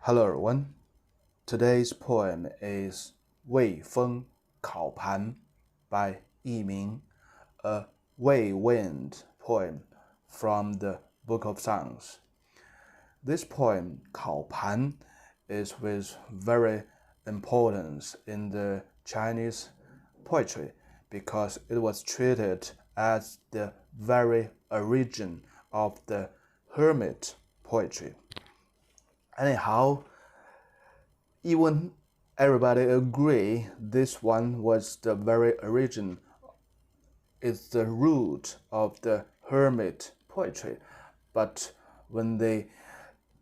Hello everyone. Today's poem is Wei Wind by Ming, a Wei Wind poem from the Book of Songs. This poem, 烤盘, is with very importance in the Chinese poetry because it was treated as the very origin of the hermit poetry. Anyhow, even everybody agree this one was the very origin, it's the root of the hermit poetry. But when they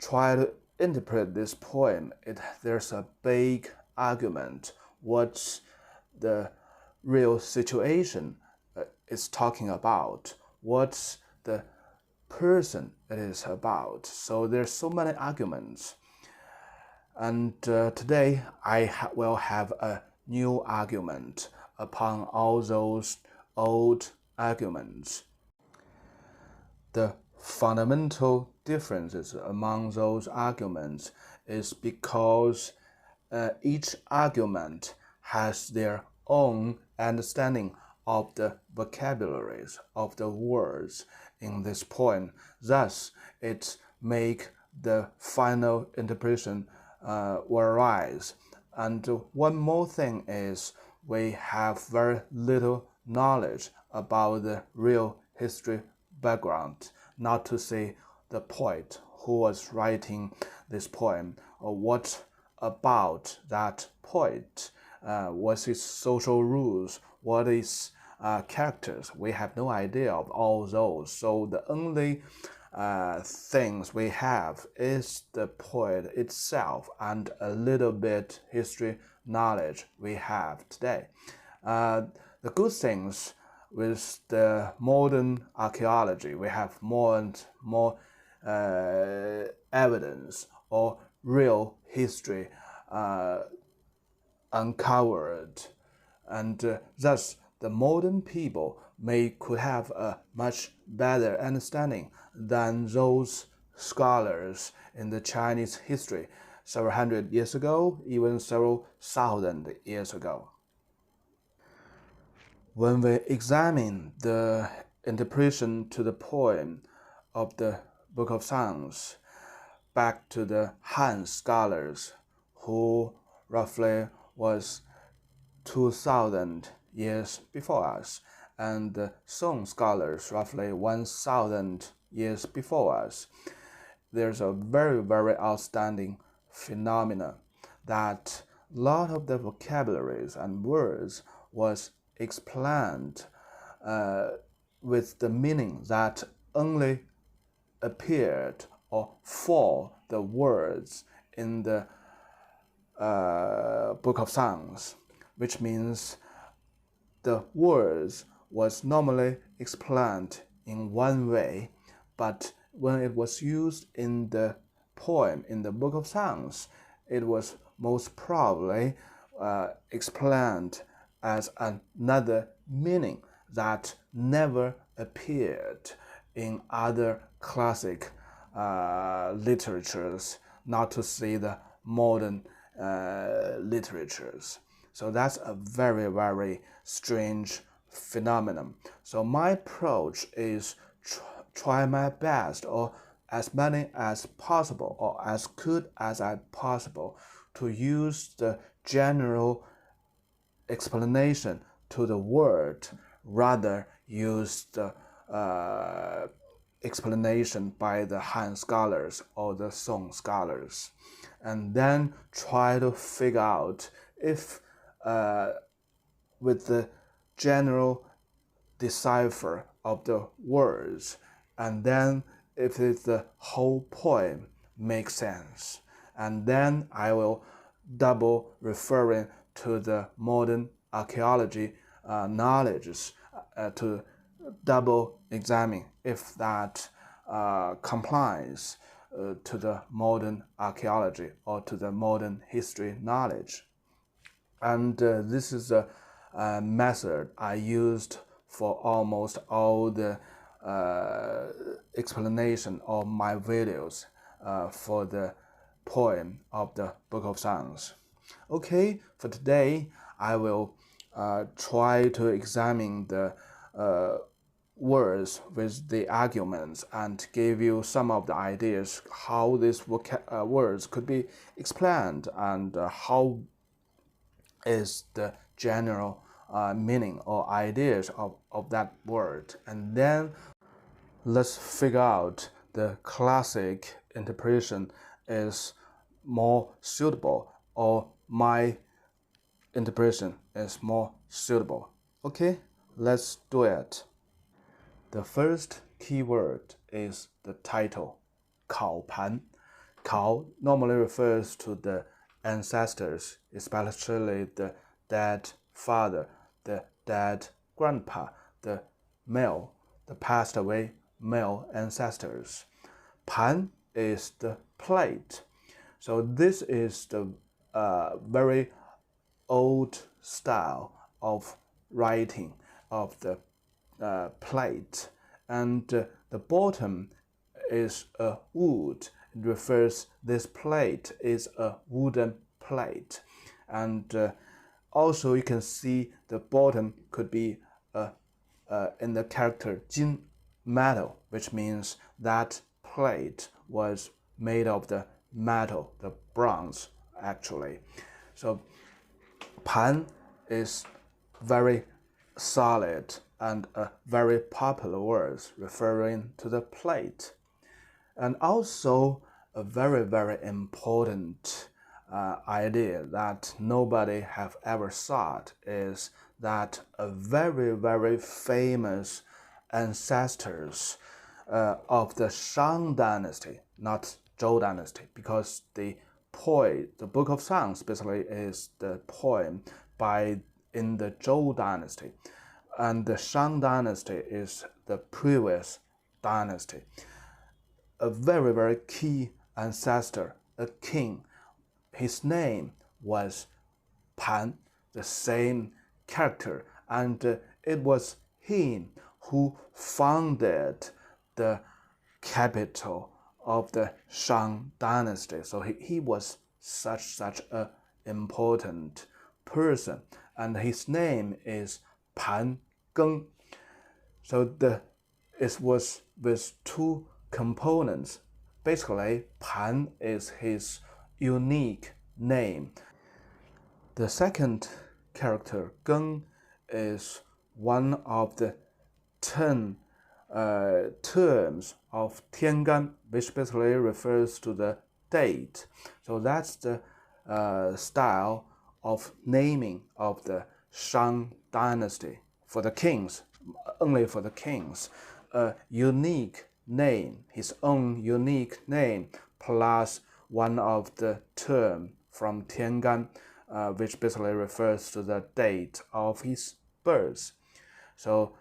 try to interpret this poem, there's a big argument what the real situation is talking about, what the person it is about. So there's so many arguments. And today I will have a new argument upon all those old arguments. The fundamental differences among those arguments is because each argument has their own understanding of the vocabularies of the words in this poem. Thus, it makes the final interpretation arise. And one more thing is we have very little knowledge about the real history background, not to say the poet who was writing this poem, or what about that poet, what's his social rules, what is characters. We have no idea of all those. So the only things we have is the poet itself and a little bit history knowledge we have today. The good things with the modern archaeology, we have more and more evidence or real history uncovered, and thus the modern people could have a much better understanding than those scholars in the Chinese history several hundred years ago, even several thousand years ago. When we examine the interpretation to the poem of the Book of Songs back to the Han scholars, who roughly was 2,000 years before us, and the Song scholars roughly 1,000 years before us, there's a very, very outstanding phenomena that a lot of the vocabularies and words was explained with the meaning that only appeared or for the words in the Book of Songs, which means the words was normally explained in one way, but when it was used in the poem in the Book of Songs, it was most probably explained as another meaning that never appeared in other classic literatures, not to say the modern literatures. So that's a very, very strange phenomenon. So my approach is try my best, or as many as possible, or as good as I possible, to use the general explanation to the word, rather use the explanation by the Han scholars or the Song scholars, and then try to figure out if with the general decipher of the words, and then if the whole poem makes sense, and then I will double referring to the modern archaeology knowledges to double examine if that complies to the modern archaeology or to the modern history knowledge. And this is a method I used for almost all the explanation of my videos for the poem of the Book of Songs. Okay, for today, I will try to examine the words with the arguments and give you some of the ideas how these words could be explained and how is the general meaning or ideas of that word. And then let's figure out the classic interpretation is more suitable or my interpretation is more suitable. Okay, let's do it. The first keyword is the title, 考盘. 考 normally refers to the ancestors, especially the dead father, the dead grandpa, the passed away male ancestors. 盘 is the plate. So this is the very old style of writing of the plate, and the bottom is a wood. It refers this plate is a wooden plate, and also you can see the bottom could be in the character 金 metal, which means that plate was made of the metal, the bronze actually. So 盘 is very solid and a very popular word referring to the plate. And also a very, very important idea that nobody have ever thought is that a very, very famous ancestors of the Shang dynasty, not Zhou dynasty, because the Book of Songs basically is the poem in the Zhou dynasty, and the Shang dynasty is the previous dynasty. A very, very key ancestor, a king, his name was Pan, the same character, and it was him who founded the capital of the Shang dynasty. So he was such a important person, and his name is Pan Geng. So it was with two components. Basically, Pan is his unique name. The second character, Geng, is one of the 10 terms of Tiangan, which basically refers to the date. So that's the style of naming of the Shang dynasty for the kings, only for the kings. A unique name, his own unique name, plus one of the term from Tiangan, which basically refers to the date of his birth. So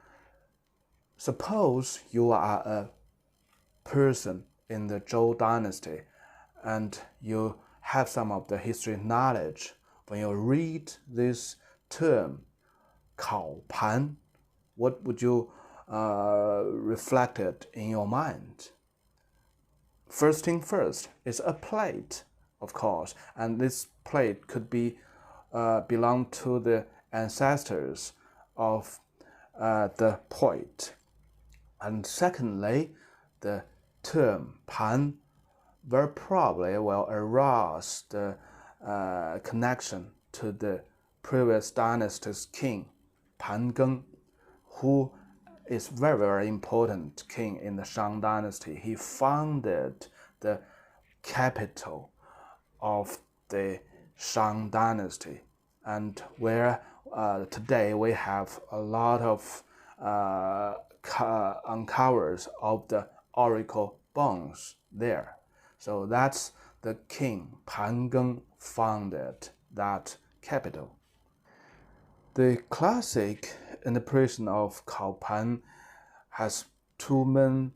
suppose you are a person in the Zhou dynasty and you have some of the history knowledge. When you read this term, 考盘, what would you reflect it in your mind? First thing first, it's a plate, of course, and this plate could be belong to the ancestors of the poet. And secondly, the term 盘 very probably will arouse the connection to the previous dynasty's king, Pan Geng, who is very, very important king in the Shang dynasty. He founded the capital of the Shang dynasty, and where today we have a lot of uncovers of the oracle bones there. So that's the king Pan Geng founded that capital. The classic interpretation of 考盘 has two main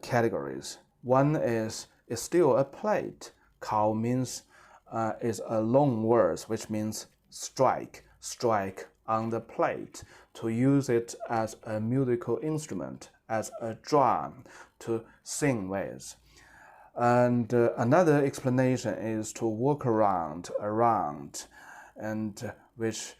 categories. One is it's still a plate. 考 means is a long word, which means strike on the plate, to use it as a musical instrument, as a drum to sing with. And another explanation is to walk around, and which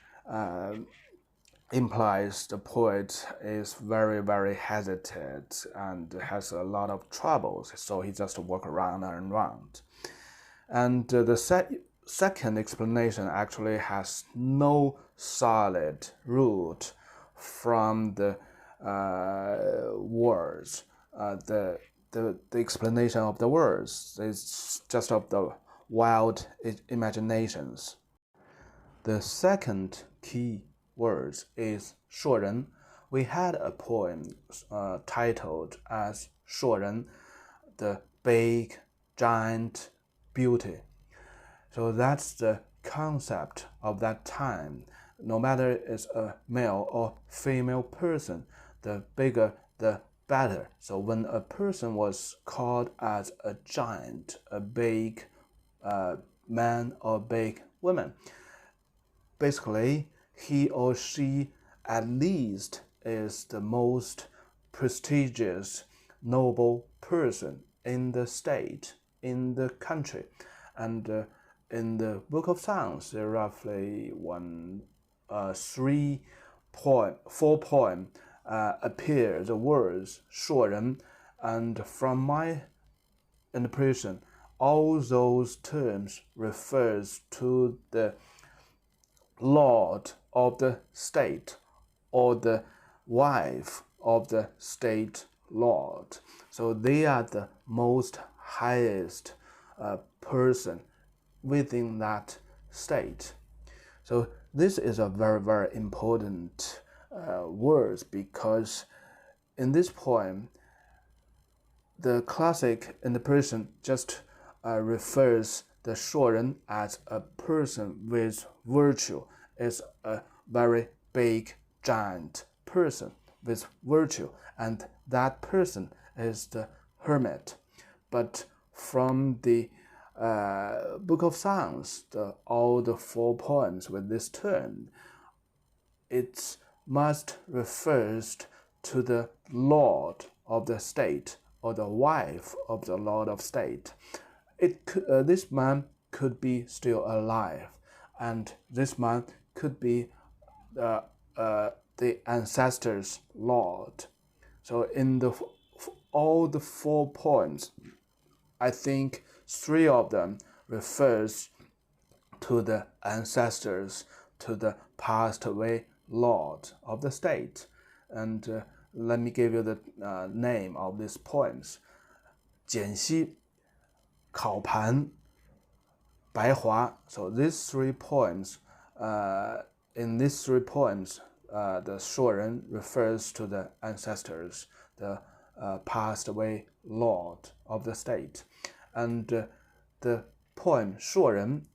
implies the poet is very, very hesitant and has a lot of troubles, so he just walk around and around. And the second explanation actually has no solid root from the words. The explanation of the words is just of the wild imaginations. The second key word is 硕人. We had a poem titled as 硕人, the big, giant beauty. So that's the concept of that time. No matter it's a male or female person, the bigger the better. So when a person was called as a giant, a big man or big woman, basically he or she at least is the most prestigious, noble person in the state, in the country. And in the Book of Songs, there are roughly four poems appear the words 硕人, and from my interpretation, all those terms refers to the lord of the state or the wife of the state lord. So they are the most highest person within that state. So this is a very, very important word, because in this poem, the classic interpretation just refers the 硕人 as a person with virtue, is a very big, giant person with virtue, and that person is the hermit. But from the Book of Songs, all the four poems with this term, it must refers to the lord of the state or the wife of the lord of state. This man could be still alive, and this man could be the ancestors' lord. So in all the 4 poems, I think 3 of them refers to the ancestors, to the passed away lord of the state. And let me give you the name of these poems. 简溪, 烤盘, 白华. So these 3 poems, in these 3 poems, the 硕人 refers to the ancestors, the passed away lord of the state. And the poem 硕人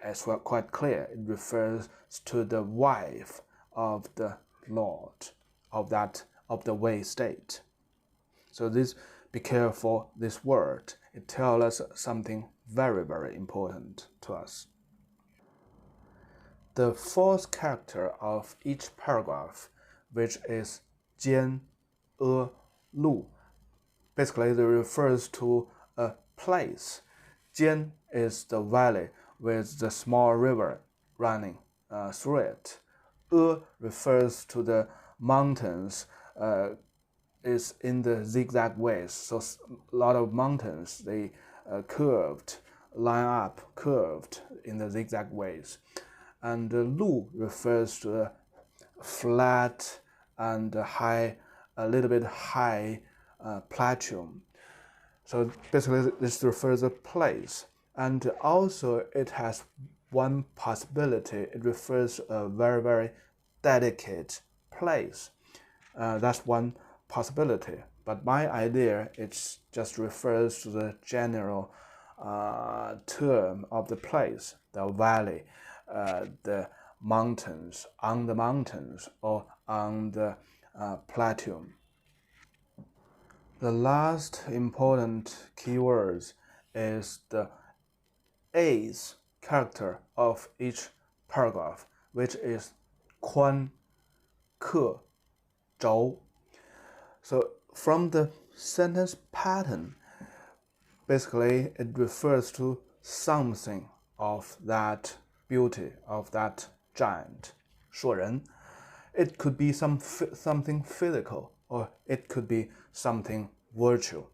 is quite clear. It refers to the wife of the lord of the Wei state. So be careful this word. It tells us something very, very important to us. The 4th character of each paragraph, which is 间, lu, basically it refers to a place. 间 is the valley with the small river running through it. Refers to the mountains, is in the zigzag ways. So a lot of mountains, they line up curved in the zigzag ways. And lu refers to a flat and high, a little bit high plateau. So basically this refers to a place. And also it has one possibility. It refers to a very, very delicate place. That's one possibility. But my idea, it just refers to the general term of the place, the valley, the mountains, on the mountains or on the plateau. The last important keyword is the 8th character of each paragraph, which is 宽, 克, 轴. So from the sentence pattern, basically it refers to something of that beauty, of that giant, 硕人. It could be something physical, or it could be something virtual.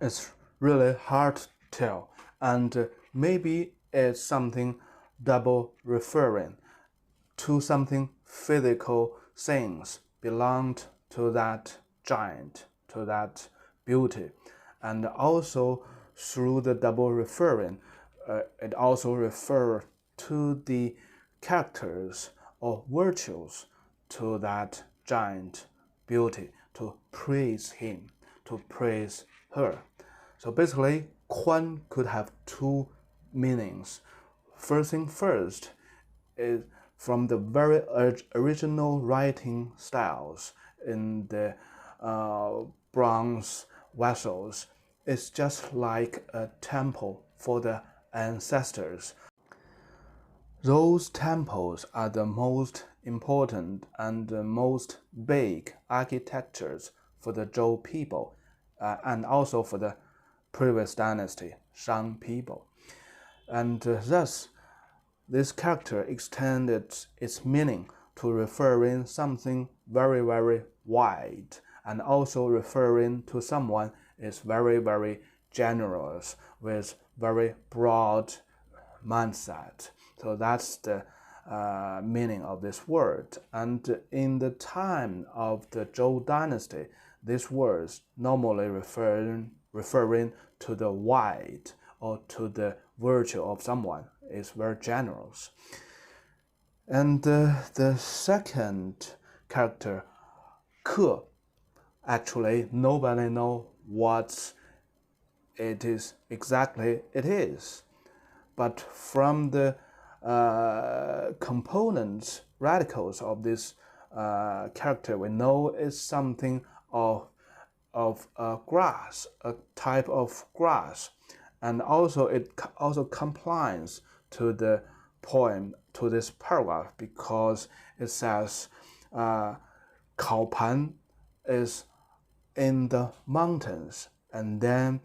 It's really hard to tell, and maybe it's something double referring to something physical things belonged to that giant, to that beauty. And also through the double referring, it also refers to the characters or virtues to that giant beauty, to praise him, to praise her. So basically, 宽 could have two meanings. First thing first is from the very original writing styles in the bronze vessels. It's just like a temple for the ancestors. Those temples are the most important and the most big architectures for the Zhou people, and also for the previous dynasty, Shang people. And thus, this character extended its meaning to referring something very, very wide, and also referring to someone is very, very generous with very broad mindset. So that's the meaning of this word. And in the time of the Zhou dynasty, this word normally referring to the wide or to the virtue of someone is very generous. And the second character, 克, actually nobody knows what it is exactly it is. But from the components, radicals of this character, we know it's something of grass, a type of grass. And also it also complies to the poem, to this paragraph, because it says 烤盘 is in the mountains, and then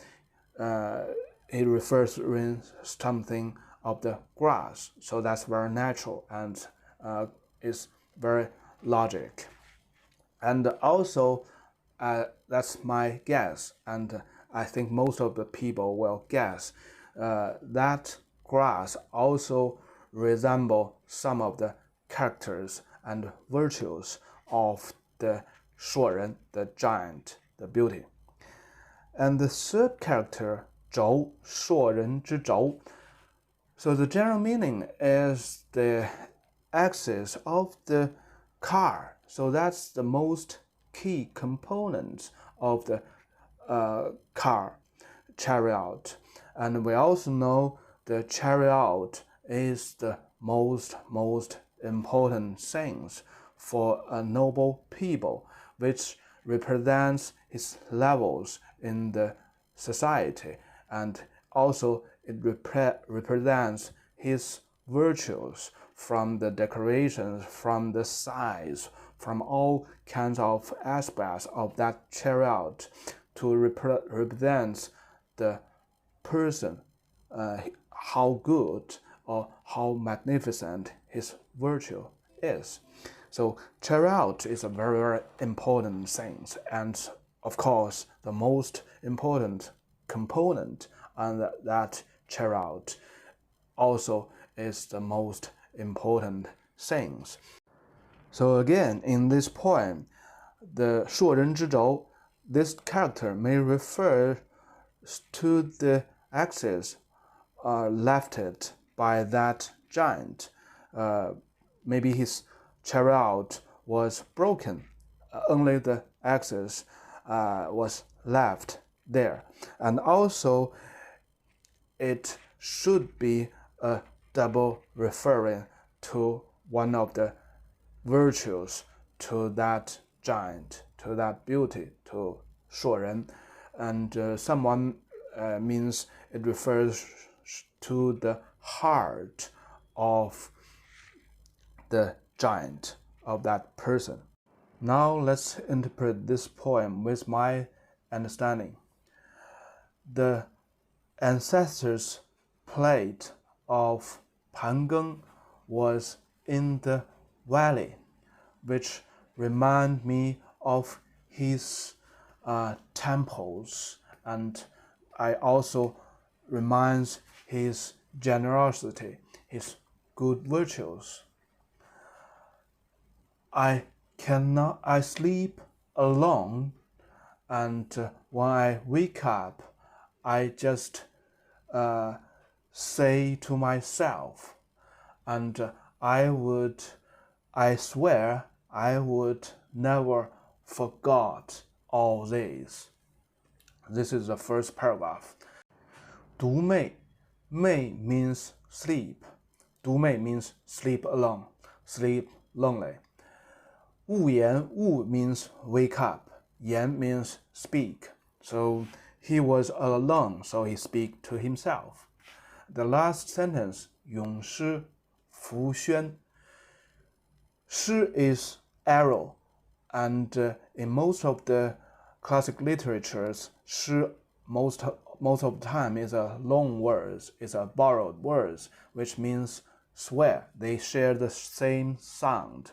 it refers to something of the grass. So that's very natural and is very logic. And also, that's my guess, and I think most of the people will guess that grass also resemble some of the characters and virtues of the 硕人, the giant, the beauty. And the third character, 轴, 硕人之轴. So the general meaning is the axis of the car. So that's the most key component of the car, chariot. And we also know the chariot is the most important things for a noble people, which represents his levels in the society, and also it represents his virtues from the decorations, from the size, from all kinds of aspects of that chariot to represent the person, how good or how magnificent his virtue is. So chariot is a very, very important thing, and of course the most important component on that chariot also is the most important things. So again, in this poem, the 硕人之轴, this character may refer to the axis left by that giant. Maybe his chariot was broken, only the axis was left there. And also, it should be a double referring to one of the virtues to that giant, to that beauty, to 硕人. And someone means it refers to the heart of the giant, of that person. Now let's interpret this poem with my understanding. the ancestors' plate of Pangeng was in the valley, which remind me of his temples, and I also reminds his generosity, his good virtues. I sleep alone, and when I wake up, I just say to myself, and I swear I would never forget all this. This is the first paragraph. 独寐, mei means sleep. 独寐 means sleep alone, sleep lonely. 勿言, wu means wake up. 言 means speak. So he was alone, so he speak to himself. The last sentence, 咏诗浮轩. Shi is arrow, and in most of the classic literatures, shi most of the time is a long words, is a borrowed words, which means swear. They share the same sound.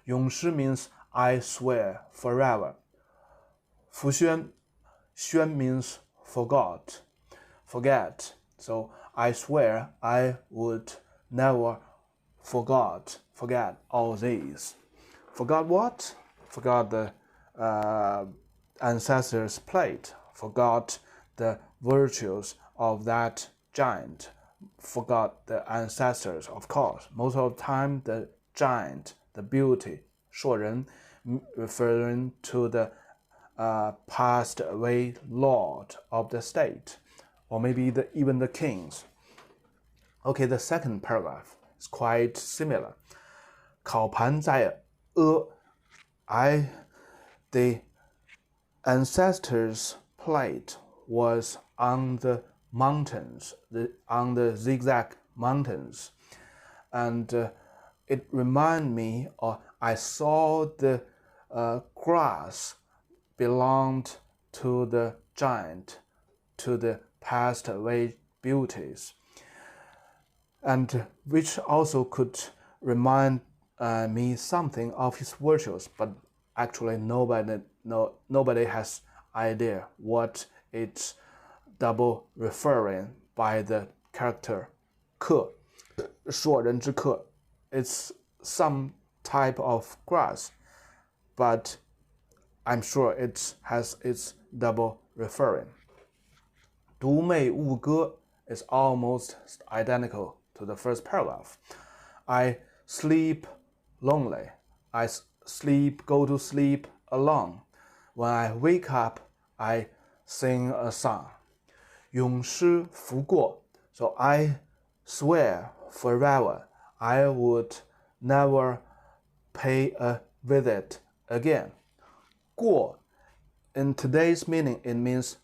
咏诗 means I swear forever. 浮轩, xuan means forget. So I swear I would never forget all these. Forgot what? Forgot the ancestors' plate. Forgot the virtues of that giant. Forgot the ancestors, of course. Most of the time, the giant, the beauty, 硕人, referring to the passed away lord of the state, or maybe even the kings. Okay, the second paragraph is quite similar. 烤盘在阿, the ancestors' plate was on the mountains, on the zigzag mountains, and it reminded me, or I saw the grass belonged to the giant, to the passed away beauties, and which also could remind me something of his virtues, but actually nobody has idea what it's double referring by the character 客, 硕人之客. It's some type of grass, but I'm sure it has its double referring. 独寐勿歌 is almost identical to the first paragraph. I sleep lonely. I go to sleep alone. When I wake up, I sing a song. 咏诗拂过, so I swear forever I would never pay a visit again. 过, in today's meaning, it means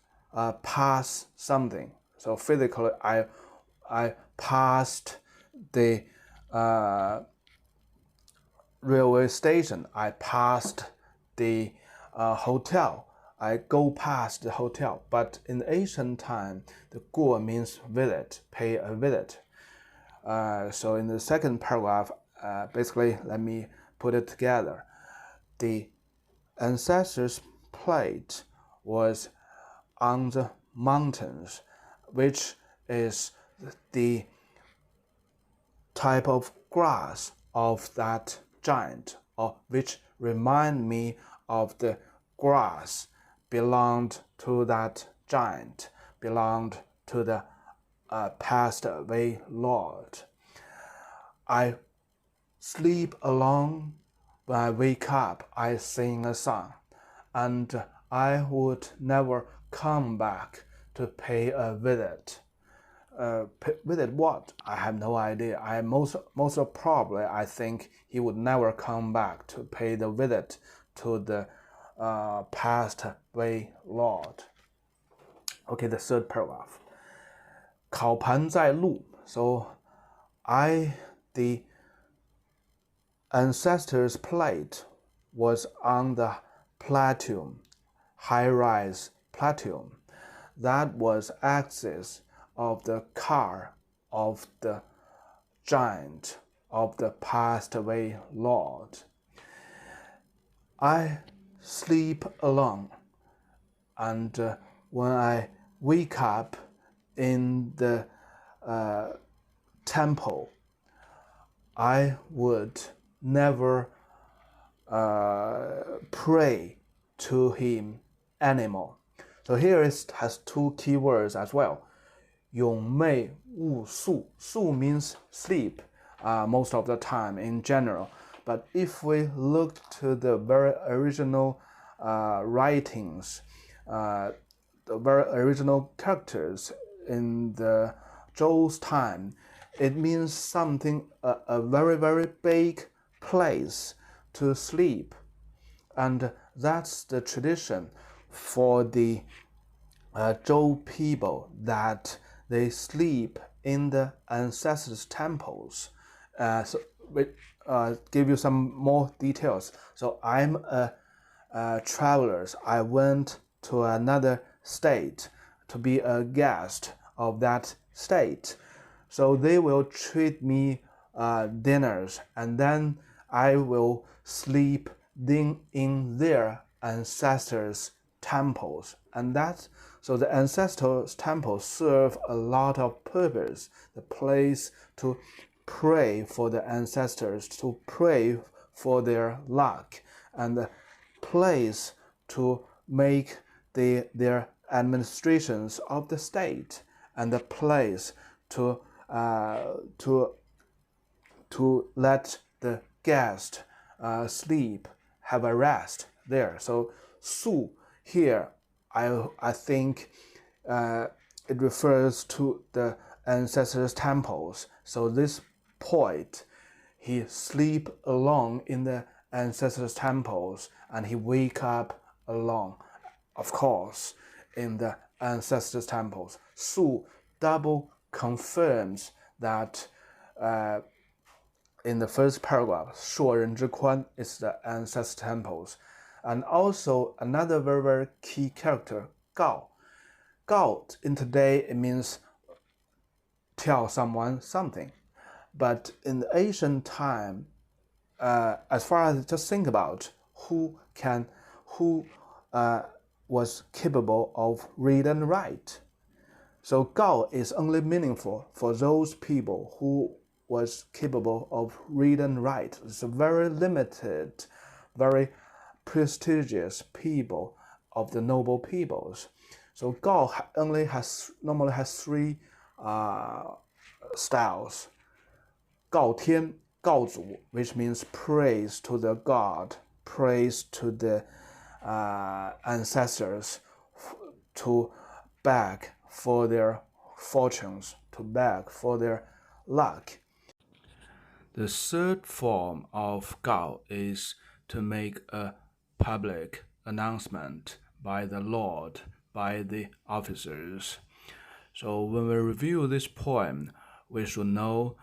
pass something. So physically, I passed the railway station. I passed the hotel. I go past the hotel. But in ancient time, the 过 means visit, pay a visit. So in the second paragraph, basically, let me put it together. The ancestors' plate was on the mountains, which is the type of grass of that giant, or which remind me of the grass belonged to that giant, belonged to the passed away lord. I sleep alone. When I wake up, I sing a song, and I would never come back to pay a visit. Visit what? I have no idea. Most probably, I think he would never come back to pay the visit to the passed away lord. Okay, the third paragraph. 烤盘在路. So the ancestors' plate was on the plateau, high-rise plateau. that was axis of the car of the giant of the passed away Lord. I sleep alone, and when I wake up in the temple, I would never pray to him anymore. So here has two key words as well. 永寐勿宿. Su means sleep most of the time in general. But if we look to the very original writings, the very original characters in the Zhou's time, it means something, a very, very big place to sleep. And that's the tradition for the Zhou people, that they sleep in the ancestors' temples. So we give you some more details. So I'm a traveler. I went to another state to be a guest of that state. So they will treat me dinners, and then I will sleep in their ancestors' temples. And so the ancestors' temples serve a lot of purpose. The place to pray for the ancestors, to pray for their luck, and the place to make their administrations of the state, and the place to let the guest sleep, have a rest there. So Su here, I think it refers to the ancestors' temples. So this poet, he sleep alone in the ancestors' temples, and he wake up alone, of course, in the ancestors' temples. Su double confirms that in the first paragraph, 硕人之宽 is the ancestor temples. And also another very, very key character, Gao. Gao in today, it means tell someone something. But in the ancient time, as far as just think about who was capable of read and write. So Gao is only meaningful for those people who was capable of read and write. It's a very limited, very prestigious people of the noble peoples. So Gao normally has three styles. 告天, 告祖, which means praise to the god, praise to the ancestors, to beg for their fortunes, to beg for their luck. The third form of Gao is to make a public announcement by the Lord, by the officers. So when we review this poem, we should know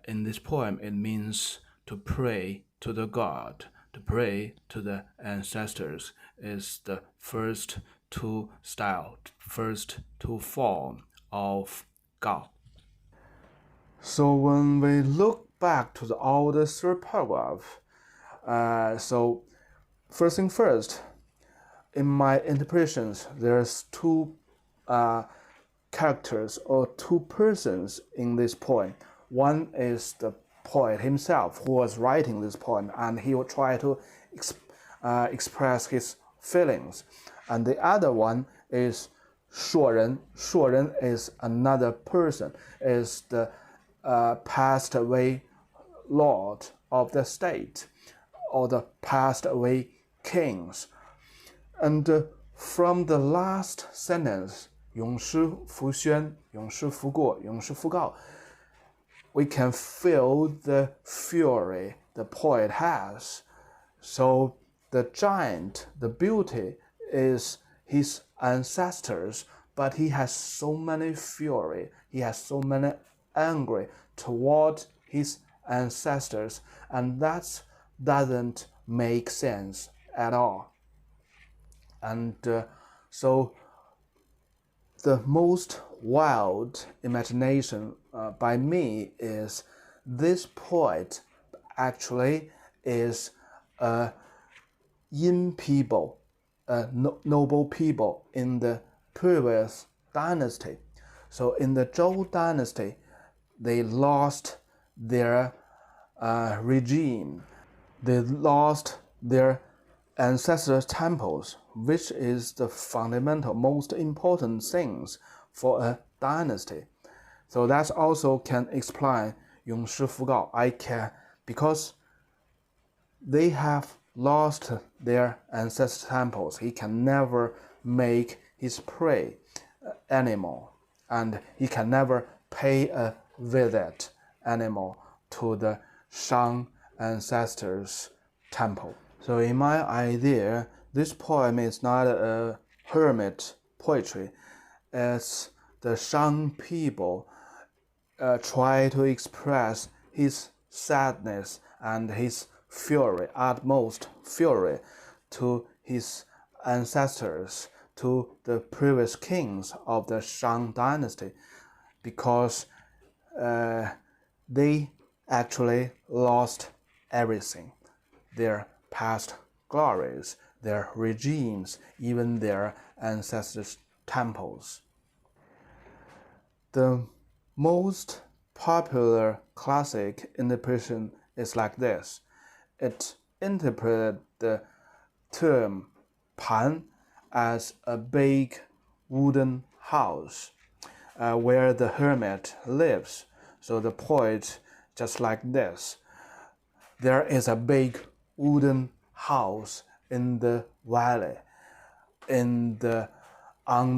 in this poem it means to pray to the god, to pray to the ancestors is the first two style, first two form of Gao. So when we look back to the older third paragraph, so first thing first, in my interpretations, there's two characters or two persons in this poem. One is the poet himself who was writing this poem, and he will try to express his feelings. And the other one is 硕人. 硕人 is another person, is the passed away lord of the state, or the passed away kings. And from the last sentence, 永世福宣, 永世福过, 永世福告, we can feel the fury the poet has. So the giant, the beauty is his ancestors, but he has so many fury, he has so many anger toward his ancestors, and that doesn't make sense at all. And so the most wild imagination by me is this poet actually is a yin people, noble people in the previous dynasty. So in the Zhou dynasty, they lost their regime. They lost their ancestor temples, which is the fundamental, most important things for a dynasty. So that also can explain 永世福告. Because they have lost their ancestor temples. He can never make his prey anymore, and he can never pay a visit anymore to the Shang ancestors' temple. So in my idea, this poem is not a hermit poetry. It's the Shang people try to express his sadness and his fury, utmost fury, to his ancestors, to the previous kings of the Shang dynasty, because they actually lost everything, their past glories, their regimes, even their ancestors' temples. The most popular classic interpretation is like this. It interpreted the term 盘 as a big wooden house where the hermit lives. So the poet just like this. There is a big wooden house in the valley, on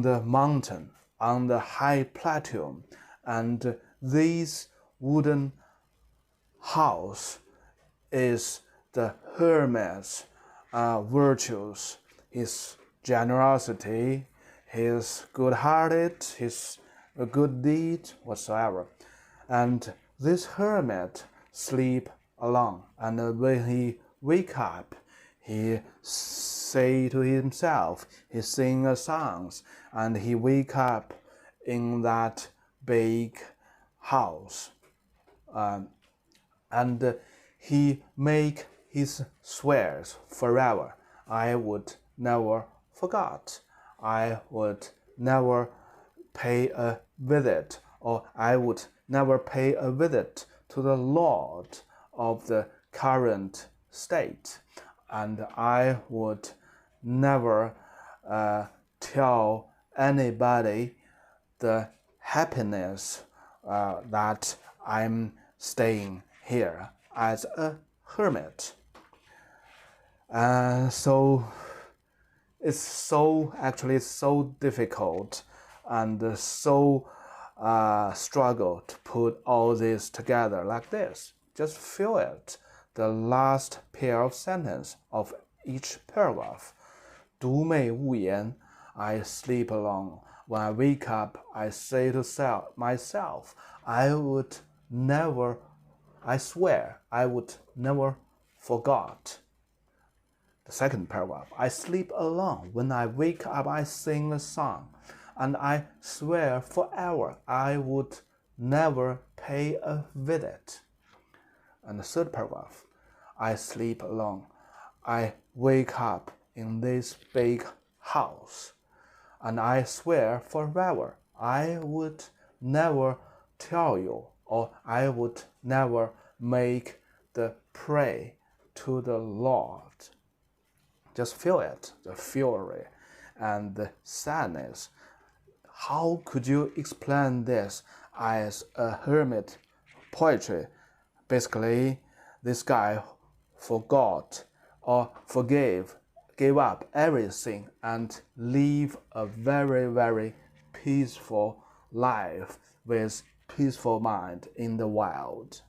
the mountain, on the high plateau, and this wooden house is the hermit's virtues, his generosity, his good-hearted, his good deed, whatsoever. And this hermit sleep alone, and when he wake up, he say to himself, he sing songs, and he wake up in that big house, and he make his swears forever. I would never forget. I would never pay a visit, or I would never pay a visit to the Lord of the current state, and I would never tell anybody the happiness that I'm staying here as a hermit. So it's so difficult and so struggle to put all this together like this. Just feel it, the last pair of sentence of each paragraph. 独寐勿言, I sleep alone. When I wake up, I say to myself, I swear I would never forget. The second paragraph, I sleep alone. When I wake up, I sing a song, and I swear forever I would never pay a visit. And the third paragraph, I sleep alone. I wake up in this big house, and I swear forever I would never tell you, or I would never make the prayer to the Lord. Just feel it, the fury and the sadness. How could you explain this as a hermit poetry? Basically, this guy forgot or gave up everything and live a very, very peaceful life with peaceful mind in the wild.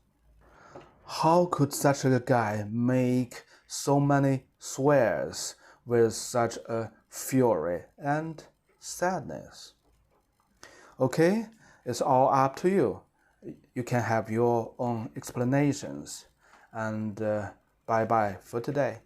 How could such a guy make so many swears with such a fury and sadness? Okay, it's all up to you. You can have your own explanations. And bye-bye for today.